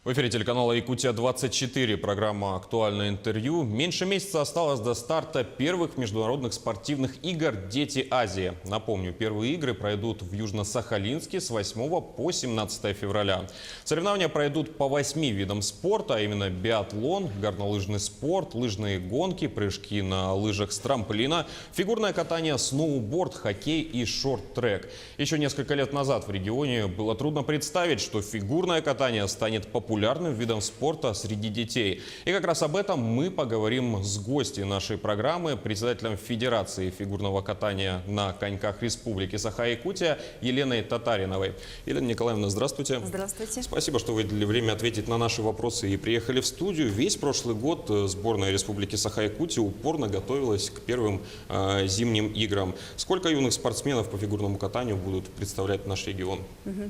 В эфире телеканала «Якутия-24», программа «Актуальное интервью». Меньше месяца осталось до старта первых международных спортивных игр «Дети Азии». Напомню, первые игры пройдут в Южно-Сахалинске с 8 по 17 февраля. Соревнования пройдут по 8 видам спорта, а именно биатлон, горнолыжный спорт, лыжные гонки, прыжки на лыжах с трамплина, фигурное катание, сноуборд, хоккей и шорт-трек. Еще несколько лет назад в регионе было трудно представить, что фигурное катание станет популярным видом спорта среди детей. И как раз об этом мы поговорим с гостьей нашей программы, председателем Федерации фигурного катания на коньках Республики Саха-Якутия Еленой Татариновой. Елена Николаевна, здравствуйте. Здравствуйте. Спасибо, что выделили время ответить на наши вопросы и приехали в студию. Весь прошлый год сборная Республики Саха-Якутия упорно готовилась к первым зимним играм. Сколько юных спортсменов по фигурному катанию будут представлять наш регион?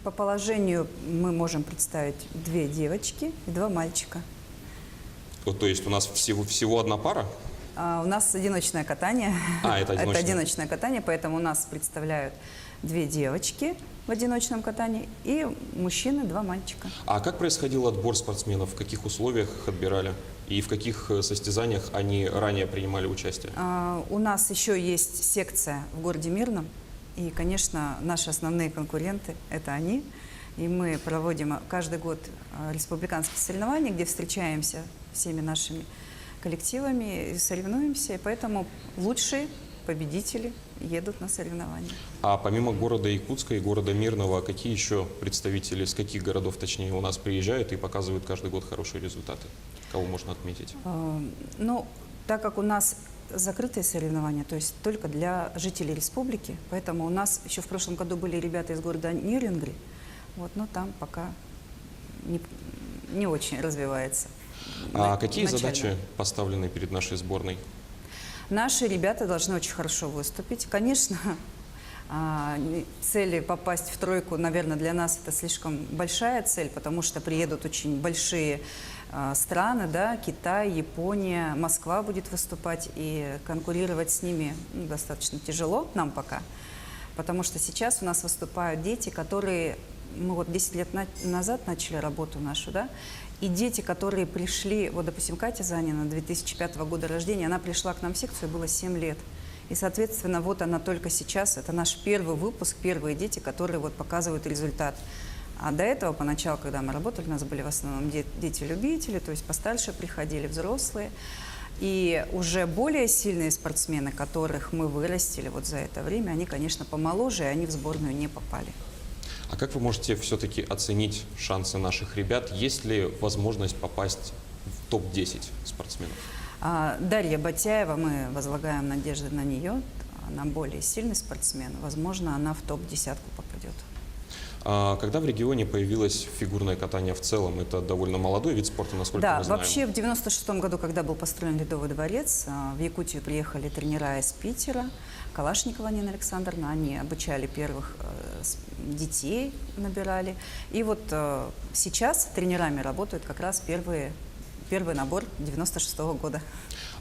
По положению мы можем представить 2 девочки и 2 мальчика. Вот, то есть у нас всего одна пара? У нас одиночное катание. Это одиночное. Это одиночное катание, поэтому у нас представляют 2 девочки в одиночном катании и мужчины 2 мальчика. А как происходил отбор спортсменов? В каких условиях их отбирали? И в каких состязаниях они ранее принимали участие? У нас еще есть секция в городе Мирном. И, конечно, наши основные конкуренты – это они. И мы проводим каждый год республиканские соревнования, где встречаемся всеми нашими коллективами и соревнуемся. И поэтому лучшие победители едут на соревнования. А помимо города Якутска и города Мирного, какие еще представители, с каких городов, точнее, у нас приезжают и показывают каждый год хорошие результаты? Кого можно отметить? Так как у нас закрытые соревнования, то есть только для жителей республики, поэтому у нас еще в прошлом году были ребята из города Нерюнгри, но там пока не очень развивается. А какие задачи поставлены перед нашей сборной? Наши ребята должны очень хорошо выступить. Конечно, цели попасть в тройку, наверное, для нас это слишком большая цель, потому что приедут очень большие страны, да, Китай, Япония, Москва будет выступать, и конкурировать с ними достаточно тяжело нам пока, потому что сейчас у нас выступают дети, которые, мы 10 лет назад начали работу нашу, да, и дети, которые пришли, допустим, Катя Занина, 2005 года рождения, она пришла к нам в секцию, было 7 лет. И, соответственно, она только сейчас, это наш первый выпуск, первые дети, которые показывают результат. А до этого, поначалу, когда мы работали, у нас были в основном дети-любители, то есть постарше приходили взрослые. И уже более сильные спортсмены, которых мы вырастили за это время, они, конечно, помоложе, и они в сборную не попали. А как вы можете все-таки оценить шансы наших ребят? Есть ли возможность попасть в топ-10 спортсменов? Дарья Батяева, мы возлагаем надежды на нее. Она более сильный спортсмен. Возможно, она в топ-10 попадет. Когда в регионе появилось фигурное катание в целом? Это довольно молодой вид спорта, насколько мы знаем. Да, вообще в 96 году, когда был построен Ледовый дворец, в Якутию приехали тренера из Питера, Калашникова Нина Александровна, они обучали первых детей, набирали. И сейчас тренерами работают как раз первый набор 96 года.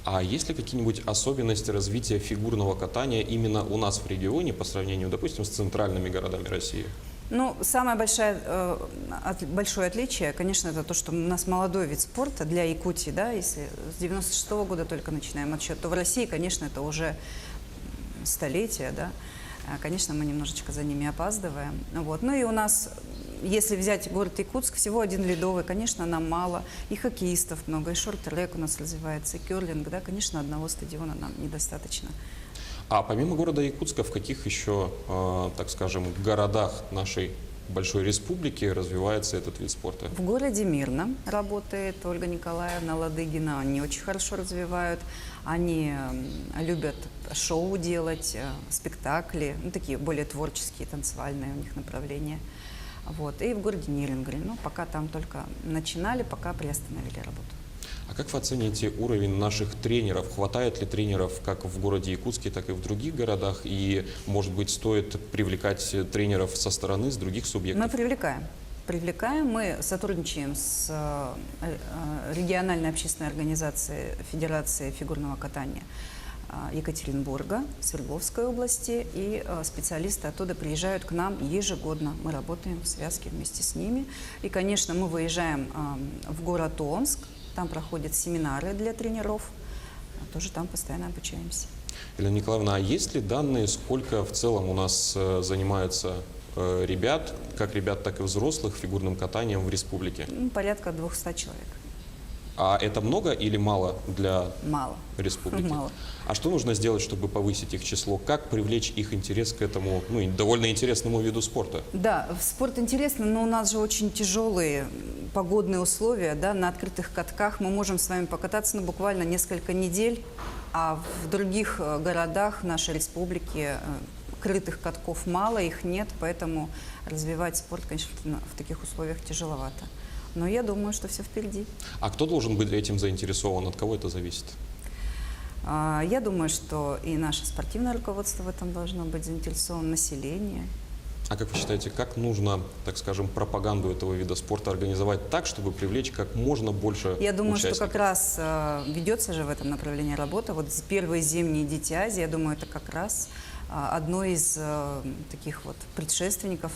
А есть ли какие-нибудь особенности развития фигурного катания именно у нас в регионе по сравнению, допустим, с центральными городами России? Самое большое отличие, конечно, это то, что у нас молодой вид спорта для Якутии, да, если с 96 года только начинаем отсчет, то в России, конечно, это уже столетия, да, конечно, мы немножечко за ними опаздываем. И у нас, если взять город Якутск, всего 1 ледовый, конечно, нам мало, и хоккеистов много, и шорт-трек у нас развивается, и керлинг, да, конечно, одного стадиона нам недостаточно. А помимо города Якутска, в каких еще, так скажем, городах нашей большой республики развивается этот вид спорта? В городе Мирном работает Ольга Николаевна Ладыгина. Они очень хорошо развивают. Они любят шоу делать, спектакли, такие более творческие, танцевальные у них направления. И в городе Нерюнгри. Пока там только начинали, пока приостановили работу. А как вы оцените уровень наших тренеров? Хватает ли тренеров как в городе Якутске, так и в других городах? И, может быть, стоит привлекать тренеров со стороны, с других субъектов? Мы привлекаем. Мы сотрудничаем с региональной общественной организацией Федерации фигурного катания Екатеринбурга, Свердловской области, и специалисты оттуда приезжают к нам ежегодно. Мы работаем в связке вместе с ними. И, конечно, мы выезжаем в город Омск, там проходят семинары для тренеров, тоже там постоянно обучаемся. Елена Николаевна, а есть ли данные, сколько в целом у нас занимаются ребят, как ребят, так и взрослых, фигурным катанием в республике? Порядка 200 человек. А это много или мало для Мало. республики? Мало. А что нужно сделать, чтобы повысить их число? Как привлечь их интерес к этому, ну, довольно интересному виду спорта? Да, спорт интересный, но у нас же очень тяжелые погодные условия, да, на открытых катках мы можем с вами покататься, ну, буквально несколько недель, а в других городах нашей республики крытых катков мало, их нет, поэтому развивать спорт, конечно, в таких условиях тяжеловато. Но я думаю, что все впереди. А кто должен быть этим заинтересован? От кого это зависит? Я думаю, что и наше спортивное руководство в этом должно быть заинтересовано, население. А как вы считаете, как нужно, так скажем, пропаганду этого вида спорта организовать так, чтобы привлечь как можно больше Я думаю, участников? что как раз ведется же в этом направлении работа. Вот первые зимние Дети Азии, я думаю, это как раз одно из таких вот предшественников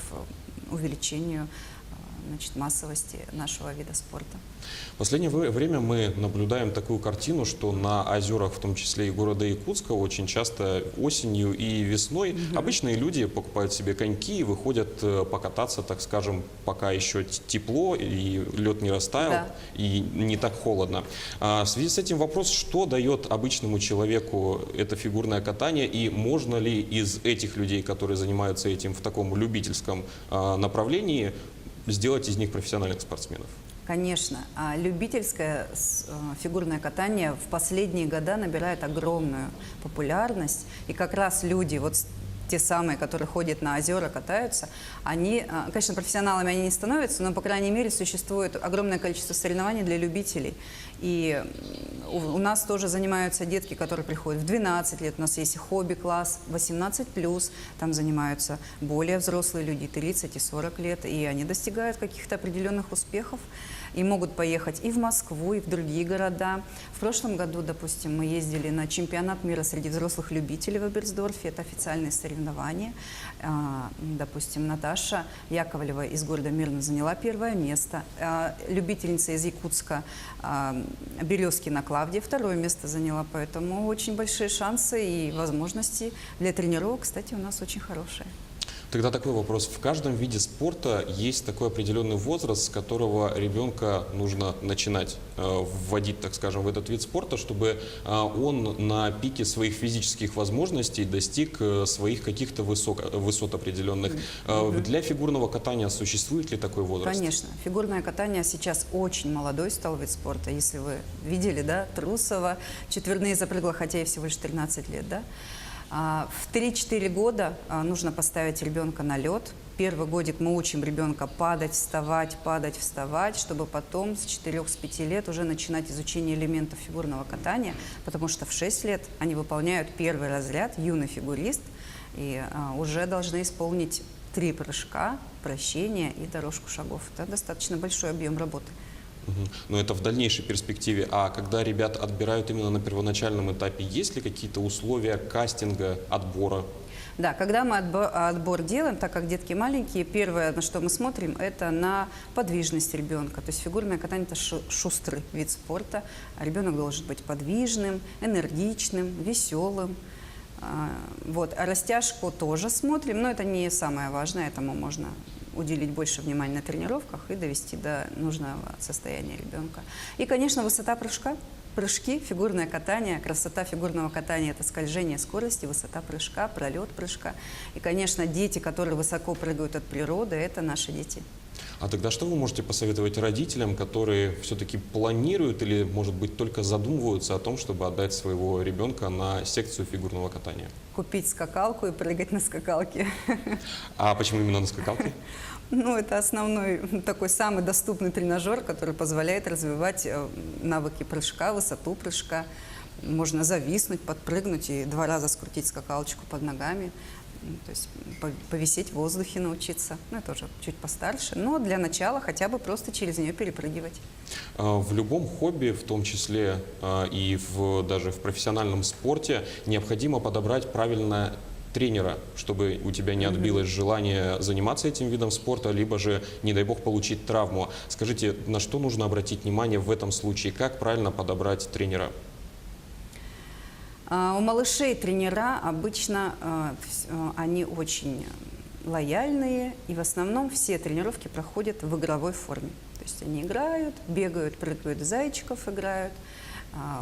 увеличению, значит, массовости нашего вида спорта. В последнее время мы наблюдаем такую картину, что на озерах, в том числе и города Якутска, очень часто осенью и весной обычные люди покупают себе коньки и выходят покататься, так скажем, пока еще тепло и лед не растаял, Да. и не так холодно. В связи с этим вопрос, что дает обычному человеку это фигурное катание, и можно ли из этих людей, которые занимаются этим в таком любительском направлении, сделать из них профессиональных спортсменов? Конечно, любительское фигурное катание в последние года набирает огромную популярность. И как раз люди, вот те самые, которые ходят на озера, катаются, они, конечно, профессионалами они не становятся, но, по крайней мере, существует огромное количество соревнований для любителей. И у нас тоже занимаются детки, которые приходят в 12 лет. У нас есть хобби-класс 18+, там занимаются более взрослые люди, 30 и 40 лет, и они достигают каких-то определенных успехов. И могут поехать и в Москву, и в другие города. В прошлом году, допустим, мы ездили на чемпионат мира среди взрослых любителей в Эберсдорфе. Это официальные соревнования. Допустим, Наташа Яковлева из города Мирно заняла первое место. Любительница из Якутска Березкина Клавдия второе место заняла. Поэтому очень большие шансы и возможности для тренировок, кстати, у нас очень хорошие. Тогда такой вопрос. В каждом виде спорта есть такой определенный возраст, с которого ребенка нужно начинать вводить, так скажем, в этот вид спорта, чтобы он на пике своих физических возможностей достиг своих каких-то высот определенных. Для фигурного катания существует ли такой возраст? Конечно. Фигурное катание сейчас очень молодой стал вид спорта. Если вы видели, да, Трусова, четверные запрыгла, хотя ей всего лишь 13 лет, да. В 3-4 года нужно поставить ребенка на лед. Первый годик мы учим ребенка падать, вставать, чтобы потом с 4-5 лет уже начинать изучение элементов фигурного катания, потому что в 6 лет они выполняют первый разряд, юный фигурист, и уже должны исполнить 3 прыжка, вращения и дорожку шагов. Это достаточно большой объем работы. Но это в дальнейшей перспективе. А когда ребят отбирают именно на первоначальном этапе, есть ли какие-то условия кастинга, отбора? Да, когда мы отбор делаем, так как детки маленькие, первое, на что мы смотрим, это на подвижность ребенка. То есть фигурное катание – это шустрый вид спорта. Ребенок должен быть подвижным, энергичным, веселым. Вот. А растяжку тоже смотрим, но это не самое важное, этому можно уделить больше внимания на тренировках и довести до нужного состояния ребенка. И, конечно, высота прыжка. Прыжки, фигурное катание, красота фигурного катания – это скольжение скорости, высота прыжка, пролет прыжка. И, конечно, дети, которые высоко прыгают от природы – это наши дети. А тогда что вы можете посоветовать родителям, которые все-таки планируют или, может быть, только задумываются о том, чтобы отдать своего ребенка на секцию фигурного катания? Купить скакалку и прыгать на скакалке. А почему именно на скакалке? Ну, это основной, такой самый доступный тренажер, который позволяет развивать навыки прыжка, высоту прыжка. Можно зависнуть, подпрыгнуть и 2 раза скрутить скакалочку под ногами. То есть повисеть в воздухе научиться. Ну, это уже чуть постарше. Но для начала хотя бы просто через нее перепрыгивать. В любом хобби, в том числе и даже в профессиональном спорте, необходимо подобрать правильно тренера, чтобы у тебя не отбилось желание заниматься этим видом спорта, либо же, не дай бог, получить травму. Скажите, на что нужно обратить внимание в этом случае? Как правильно подобрать тренера? У малышей тренера обычно они очень лояльные, и в основном все тренировки проходят в игровой форме. То есть они играют, бегают, прыгают, зайчиков играют,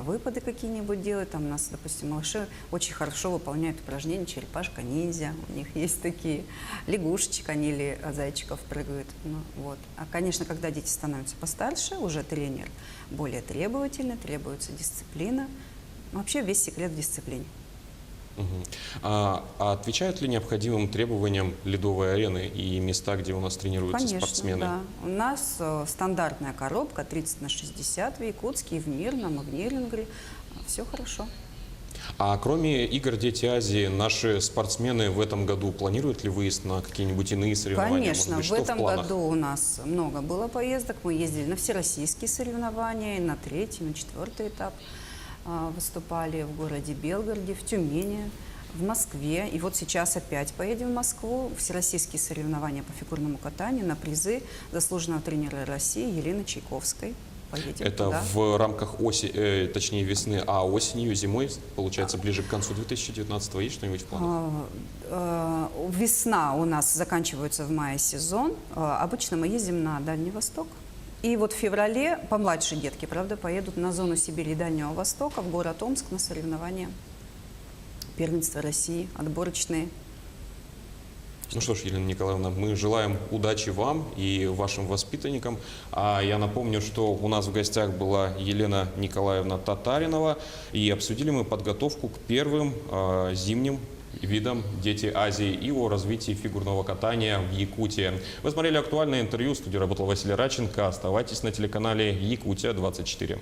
выпады какие-нибудь делают. Там у нас, допустим, малыши очень хорошо выполняют упражнения черепашка-ниндзя, у них есть такие, лягушечек они или зайчиков прыгают. Ну, вот. А, конечно, когда дети становятся постарше, уже тренер более требовательный, требуется дисциплина. Вообще весь секрет в дисциплине. А отвечают ли необходимым требованиям ледовые арены и места, где у нас тренируются Конечно, спортсмены? да. У нас стандартная коробка 30×60 в Якутске и в Мирном, и в Нерюнгри. Все хорошо. А кроме игр «Дети Азии», наши спортсмены в этом году планируют ли выезд на какие-нибудь иные соревнования? Конечно, Может быть, в что этом планах? году у нас много было поездок. Мы ездили на всероссийские соревнования, и на 3-й, на 4-й этап. Выступали в городе Белгороде, в Тюмени, в Москве. И вот сейчас опять поедем в Москву. Всероссийские соревнования по фигурному катанию на призы заслуженного тренера России Елены Чайковской. Поедем Это туда. в рамках точнее весны, а осенью, зимой, получается, ближе к концу 2019-го, есть что-нибудь в планах? Весна у нас заканчивается в мае сезон. Обычно мы ездим на Дальний Восток. И вот в феврале помладше детки, правда, поедут на зону Сибири и Дальнего Востока, в город Омск на соревнования первенства России, отборочные. Ну что ж, Елена Николаевна, мы желаем удачи вам и вашим воспитанникам. А я напомню, что у нас в гостях была Елена Николаевна Татаринова, и обсудили мы подготовку к первым зимним видам «Дети Азии» и о развитии фигурного катания в Якутии. Вы смотрели актуальное интервью. В студии работал Василий Раченко. Оставайтесь на телеканале Якутия 24.